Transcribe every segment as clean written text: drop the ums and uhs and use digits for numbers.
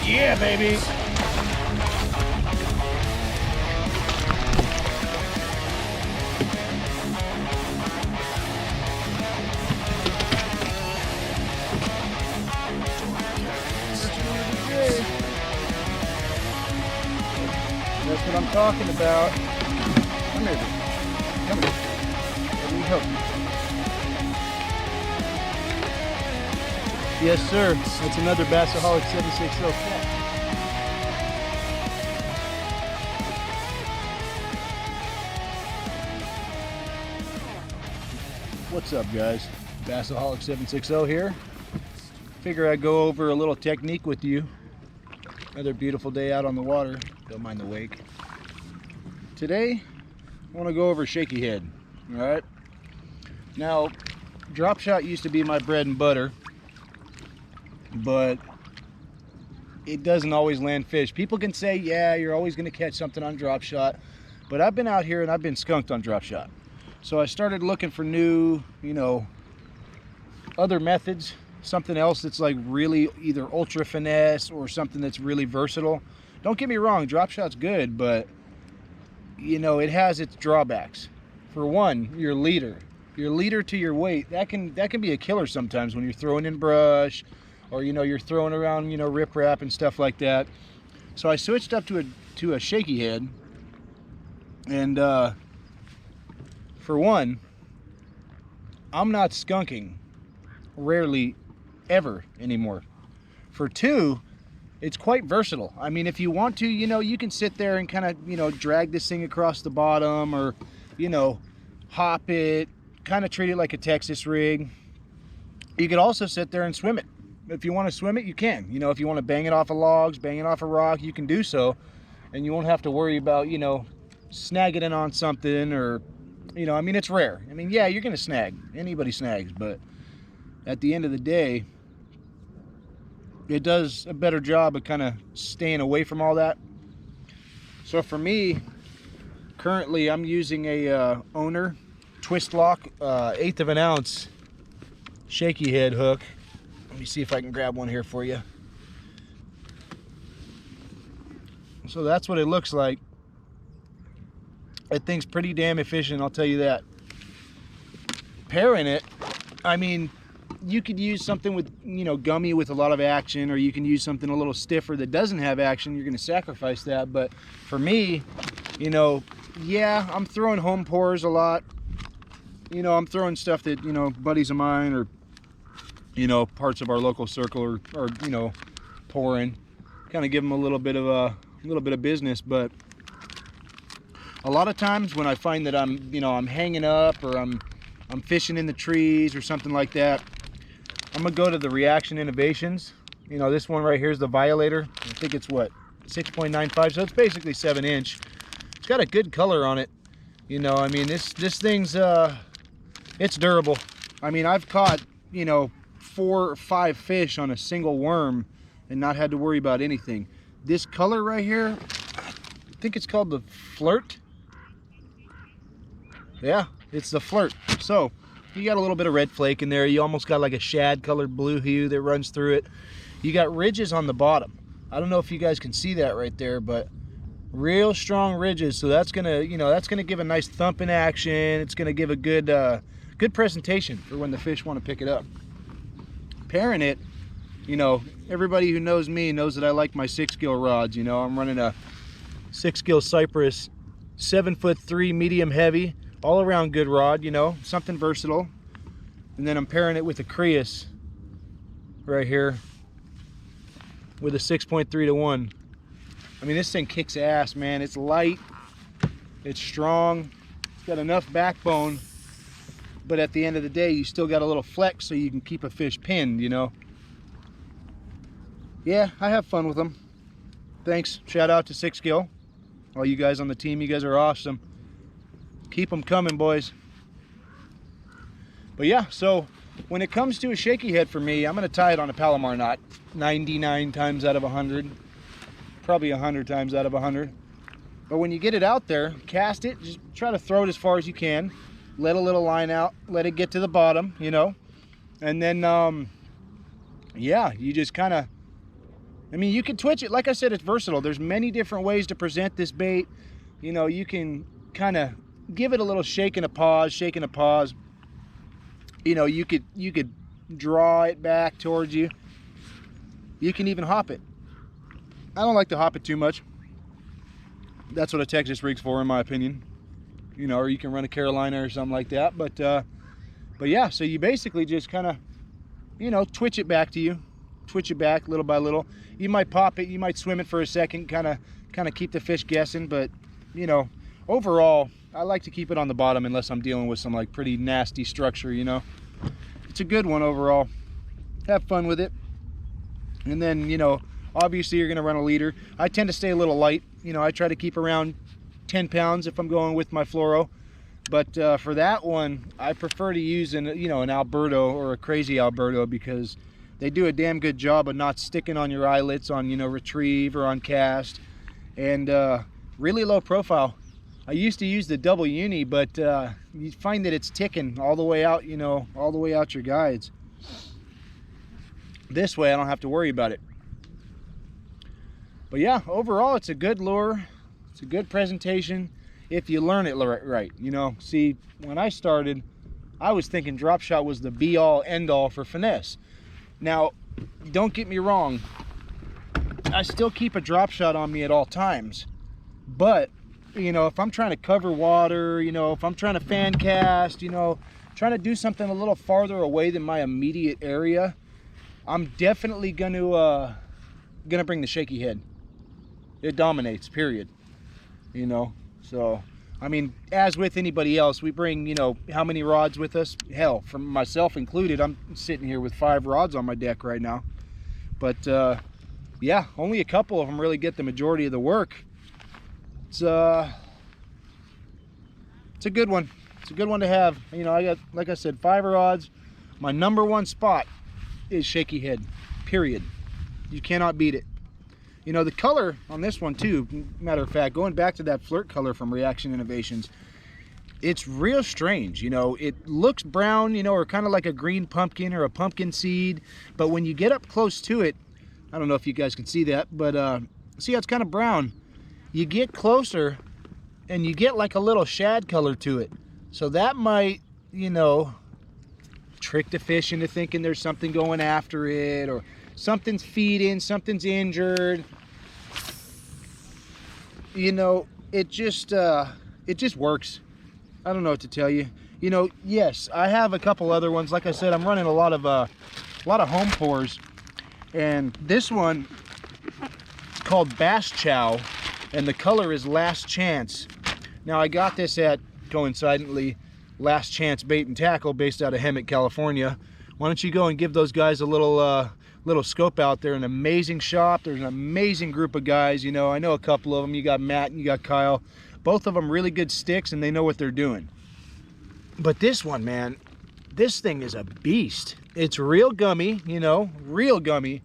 Yeah, baby. That's what I'm talking about. Come here. Come here. Let me help you. Yes, sir. That's another Bassaholic 760 cat. What's up, guys? Bassaholic 760 here. Figure I'd go over a little technique with you. Another beautiful day out on the water. Don't mind the wake. Today, I want to go over shaky head. All right. Now, drop shot used to be my bread and butter, but it doesn't always land fish. People can say, yeah, you're always going to catch something on drop shot, but I've been out here and I've been skunked on drop shot. So I started looking for new, other methods, something else that's like really either ultra finesse or something that's really versatile. Don't get me wrong, drop shot's good, but it has its drawbacks. For one, your leader to your weight, that can be a killer sometimes when you're throwing in brush, or you're throwing around riprap and stuff like that. So I switched up to a shaky head, and for one, I'm not skunking rarely ever anymore. For two, it's quite versatile. I mean, if you want to, you can sit there and kind of drag this thing across the bottom, or hop it, kind of treat it like a Texas rig. You could also sit there and swim it. If you want to swim it, you can. If you want to bang it off of logs, bang it off a rock, you can do so, and you won't have to worry about snagging it on something, or I mean, it's rare. I mean, yeah, you're gonna snag. Anybody snags, but at the end of the day, it does a better job of kind of staying away from all that. So for me, currently I'm using a Owner twist lock 1/8 of an ounce shaky head hook. Let me see if I can grab one here for you. So that's what it looks like. That thing's pretty damn efficient, I'll tell you that. Pairing it, I mean, you could use something with gummy with a lot of action, or you can use something a little stiffer that doesn't have action. You're going to sacrifice that. But for me, yeah, I'm throwing home pours a lot. I'm throwing stuff that buddies of mine, or parts of our local circle are pouring, kind of give them a little bit of business. But a lot of times when I find that I'm hanging up, or I'm fishing in the trees or something like that, I'm gonna go to the Reaction Innovations. This one right here is the Violator. I think it's what, 6.95, so it's basically 7-inch. It's got a good color on it. I mean, this thing's it's durable. I mean, I've caught 4 or 5 fish on a single worm and not had to worry about anything. This color right here, I think it's called the Flirt. Yeah, it's the Flirt. So you got a little bit of red flake in there. You almost got like a shad colored blue hue that runs through it. You got ridges on the bottom. I don't know if you guys can see that right there, but real strong ridges. So that's gonna that's gonna give a nice thumping action. It's gonna give a good good presentation for when the fish want to pick it up. Pairing it, everybody who knows me knows that I like my 6-gill rods. I'm running a 6-gill Cypress 7'3" medium heavy, all around good rod, something versatile. And then I'm pairing it with a Creus right here with a 6.3 to 1. I mean, this thing kicks ass, man. It's light, it's strong, it's got enough backbone, but at the end of the day, you still got a little flex so you can keep a fish pinned, Yeah, I have fun with them. Thanks, shout out to 6-gill. All you guys on the team, you guys are awesome. Keep them coming, boys. But yeah, so when it comes to a shaky head for me, I'm gonna tie it on a Palomar knot 99 times out of 100, probably 100 times out of 100. But when you get it out there, cast it, just try to throw it as far as you can. let a little line out, let it get to the bottom, you know, and then yeah, you just kind of, I mean, you can twitch it. Like I said, it's versatile. There's many different ways to present this bait. You know, you can kind of give it a little shake and a pause, shake and a pause. You know, you could draw it back towards you. You can even hop it. I don't like to hop it too much. That's what a Texas rig's for, in my opinion. You know, or you can run a Carolina or something like that. But yeah, so you basically just kind of, you know, twitch it back to you. Twitch it back little by little. You might pop it, you might swim it for a second, kind of keep the fish guessing. But, you know, overall, I like to keep it on the bottom unless I'm dealing with some like pretty nasty structure, you know. It's a good one overall. Have fun with it. And then, you know, obviously you're going to run a leader. I tend to stay a little light. You know, I try to keep around 10 pounds if I'm going with my fluoro. But for that one, I prefer to use an Alberto or a crazy Alberto, because they do a damn good job of not sticking on your eyelets on, you know, retrieve or on cast. And really low profile. I used to use the double uni, but you find that it's ticking all the way out, you know, all the way out your guides. This way I don't have to worry about it. But yeah, overall it's a good lure. It's a good presentation if you learn it right. You know, see, when I started, I was thinking drop shot was the be all end all for finesse. Now, don't get me wrong, I still keep a drop shot on me at all times. But, you know, if I'm trying to cover water, you know, if I'm trying to fan cast, you know, trying to do something a little farther away than my immediate area, I'm definitely gonna bring the shaky head. It dominates, period. You know, so I mean, as with anybody else, we bring, you know, how many rods with us? Hell, from myself included, I'm sitting here with 5 rods on my deck right now. But yeah, only a couple of them really get the majority of the work. It's a good one. It's a good one to have. You know, I got, like I said, 5 rods. My #1 spot is shaky head, period. You cannot beat it. You know, the color on this one too, matter of fact, going back to that flirt color from Reaction Innovations, it's real strange. You know, it looks brown, you know, or kind of like a green pumpkin or a pumpkin seed, but when you get up close to it, I don't know if you guys can see that, but see how it's kind of brown. You get closer and you get like a little shad color to it. So that might, you know, trick the fish into thinking there's something going after it, or something's feeding, something's injured. You know, it just works. I don't know what to tell you. You know, yes, I have a couple other ones. Like I said, I'm running a lot of home pours, and this one is called Bass Chow, and the color is Last Chance. Now I got this at, coincidentally, Last Chance Bait and Tackle, based out of Hemet, California. Why don't you go and give those guys a little scope out there? An amazing shop. There's an amazing group of guys. You know, I know a couple of them. You got Matt and you got Kyle. Both of them really good sticks, and they know what they're doing. But this one, man, this thing is a beast. It's real gummy, you know, real gummy.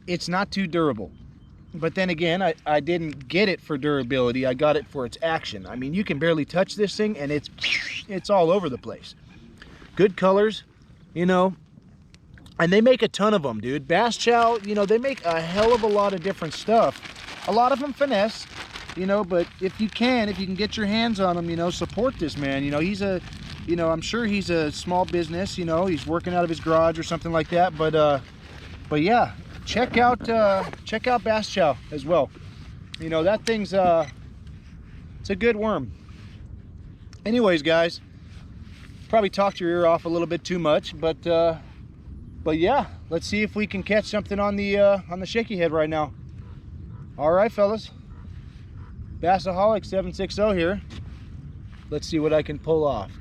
It's not too durable. But then again, I didn't get it for durability. I got it for its action. I mean, you can barely touch this thing, and it's all over the place. Good colors, you know, and they make a ton of them, dude. Bass Chow, you know, they make a hell of a lot of different stuff. A lot of them finesse, you know, but if you can get your hands on them, you know, support this man. You know, he's a, you know, I'm sure he's a small business, you know, he's working out of his garage or something like that. But yeah, check out Bass Chow as well. You know, that thing's it's a good worm. Anyways, guys, probably talked your ear off a little bit too much, but yeah, let's see if we can catch something on the shaky head right now. All right, fellas, Bassaholic 760 here. Let's see what I can pull off.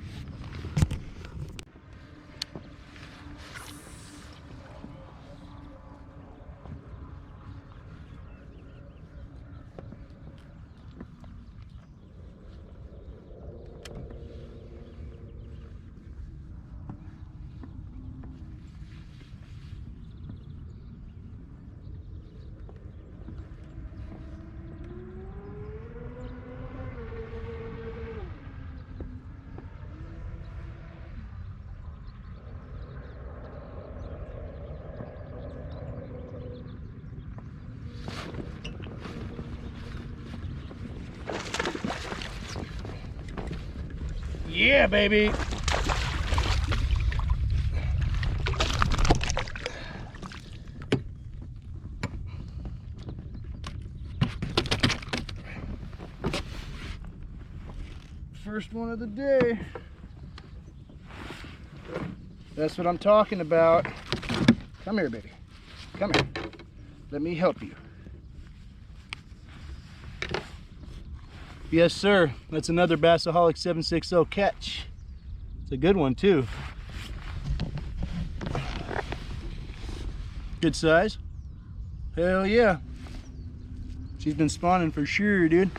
Yeah, baby. First one of the day. That's what I'm talking about. Come here, baby. Come here. Let me help you. Yes, sir. That's another Bassaholic 760 catch. It's a good one, too. Good size. Hell yeah. She's been spawning for sure, dude.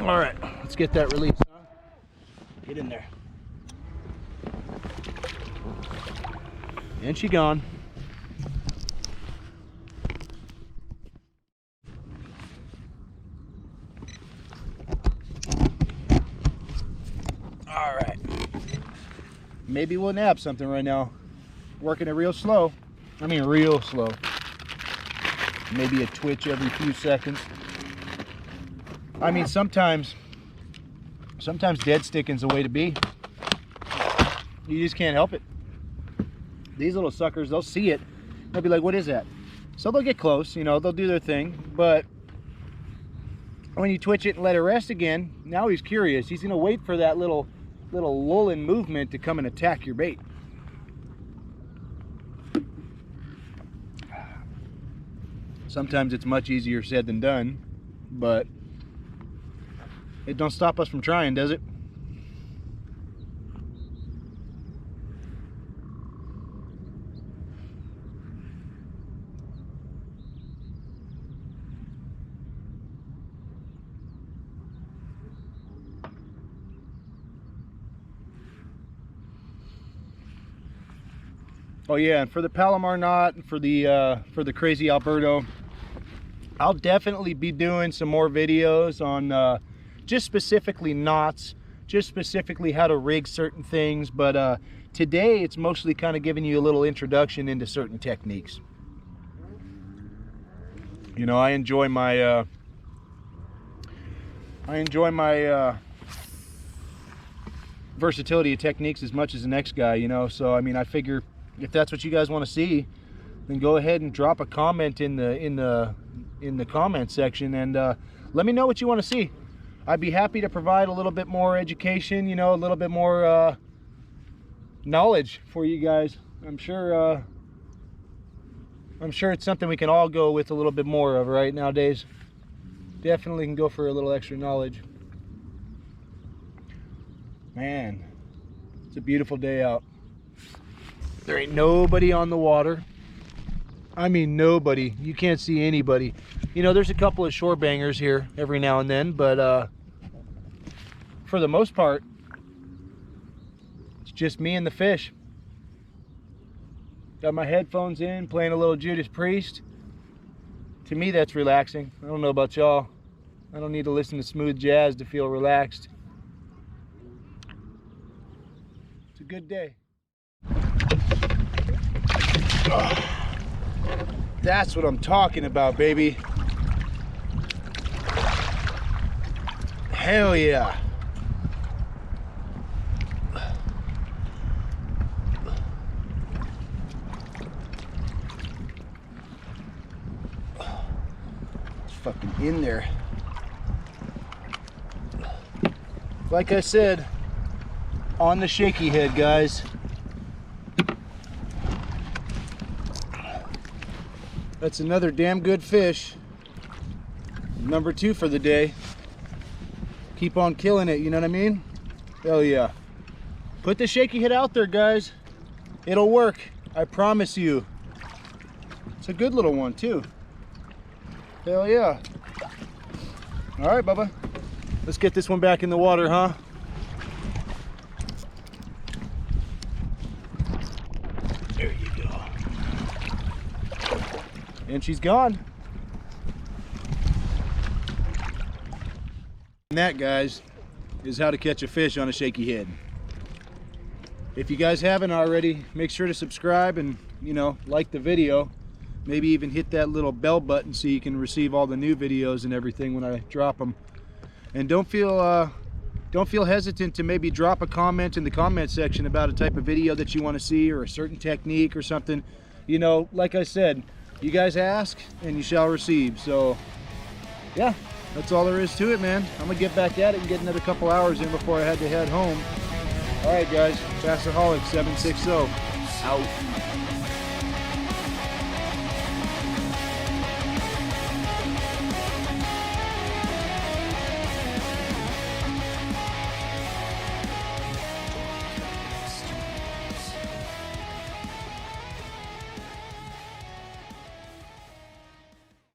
All right, let's get that release, huh? Get in there. And she gone. All right. Maybe we'll nab something right now. Working it real slow. I mean real slow. Maybe a twitch every few seconds. I mean, sometimes dead sticking's the way to be. You just can't help it. These little suckers, they'll see it. They'll be like, what is that? So they'll get close, you know, they'll do their thing. But when you twitch it and let it rest again, now he's curious. He's gonna wait for that little lulling movement to come and attack your bait. Sometimes it's much easier said than done, but it don't stop us from trying, does it? Oh yeah, and for the Palomar knot and for the crazy Alberto, I'll definitely be doing some more videos on just specifically knots, just specifically how to rig certain things. But today it's mostly kind of giving you a little introduction into certain techniques. You know, I enjoy my versatility of techniques as much as the next guy, you know. So I mean, I figure if that's what you guys want to see, then go ahead and drop a comment in the comment section and let me know what you want to see. I'd be happy to provide a little bit more education, you know, a little bit more knowledge for you guys. I'm sure it's something we can all go with a little bit more of right nowadays. Definitely can go for a little extra knowledge. Man, it's a beautiful day out. There ain't nobody on the water. I mean nobody. You can't see anybody. You know, there's a couple of shore bangers here every now and then, but for the most part, it's just me and the fish. Got my headphones in, playing a little Judas Priest. To me, that's relaxing. I don't know about y'all. I don't need to listen to smooth jazz to feel relaxed. It's a good day. That's what I'm talking about, baby. Hell yeah. It's fucking in there. Like I said, on the shaky head, guys. That's another damn good fish. Number 2 for the day. Keep on killing it, you know what I mean? Hell yeah. Put the shaky head out there, guys. It'll work. I promise you. It's a good little one, too. Hell yeah. All right, Bubba. Let's get this one back in the water, huh? There you go. And she's gone. And that, guys, is how to catch a fish on a shaky head. If you guys haven't already, make sure to subscribe and, you know, like the video. Maybe even hit that little bell button so you can receive all the new videos and everything when I drop them. And don't feel don't feel hesitant to maybe drop a comment in the comment section about a type of video that you want to see or a certain technique or something. You know, like I said, you guys ask and you shall receive. So yeah, that's all there is to it, man. I'm gonna get back at it and get another couple hours in before I had to head home. All right, guys, Fasterholic 760 out.